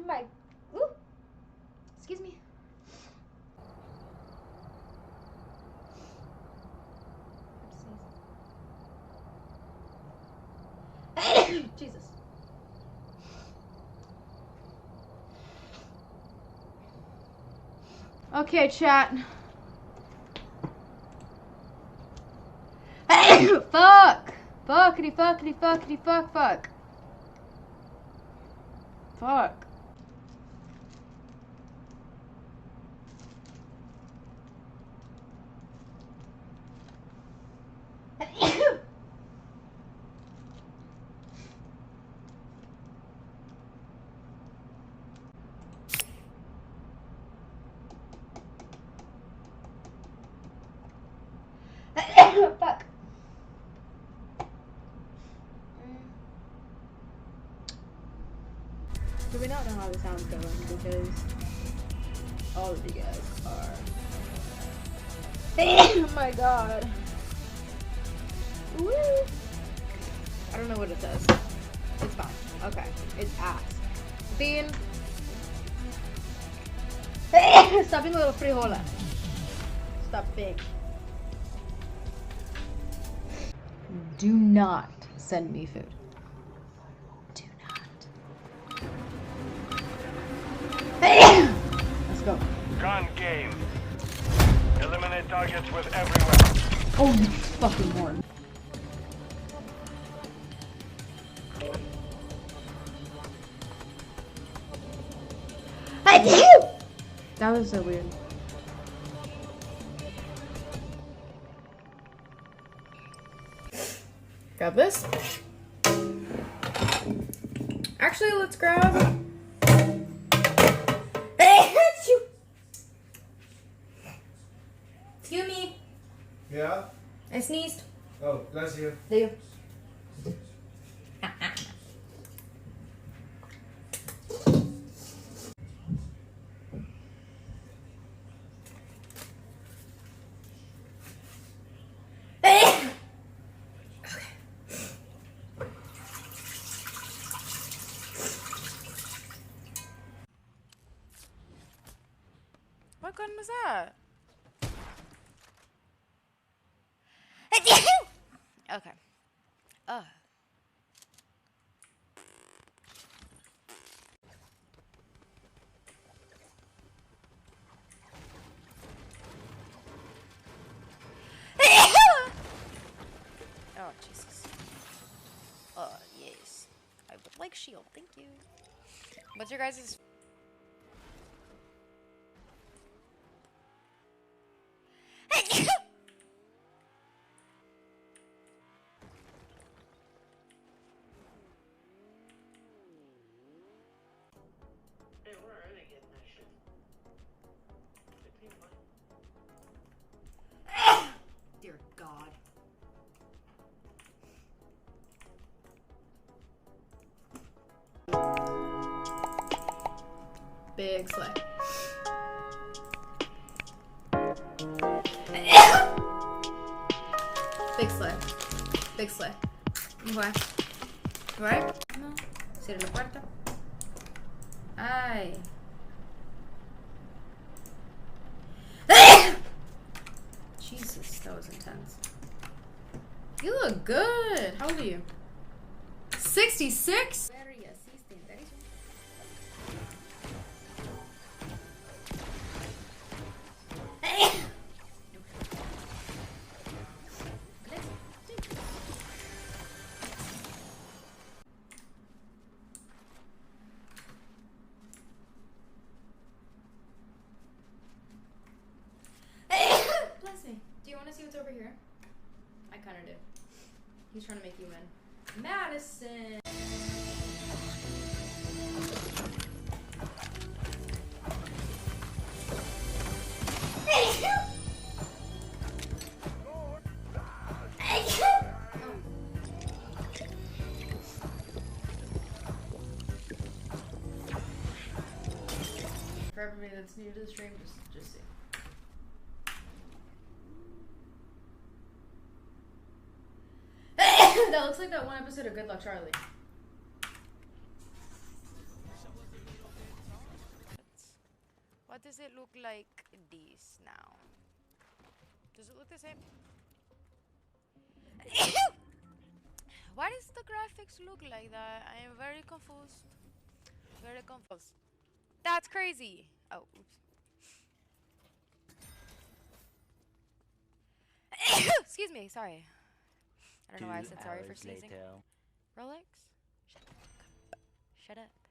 My, ooh, excuse me. Jesus. Okay, chat. Fuck! Fuckity fuckity fuckity fuck fuck. Fuck. Fuck. Do we not know how the sound's going? Because all of you guys are. Oh my god. Woo. I don't know what it says. It's fine. Okay. It's ass. Bean. Stop being a little frijola. Stop being. Do not send me food. Do not. Let's go. Gun game. Eliminate targets with every weapon. Oh, you fucking horn. That was so weird. Grab this. Actually, let's grab. Excuse me. Yeah? I sneezed. Oh, bless you. There you. What gun was that? Okay. Oh, Jesus. Yes. I would like shield. Thank you. What's your guys' Dear God. Big slay. Big slay. Big slay. Okay. Right? No. Cierra la puerta. Ay. Jesus, that was intense. You look good. How old are you? 66? Do you want to see what's over here? I kind of do. He's trying to make you win. Madison! For everybody that's new to the stream, just see. That looks like that one episode of Good Luck Charlie. What does it look like these now? Does it look the same? Why does the graphics look like that? I am very confused. Very confused. That's crazy. Oh, oops. Excuse me, sorry. I don't know why I said sorry for sneezing. Later. Rolex? Shut up.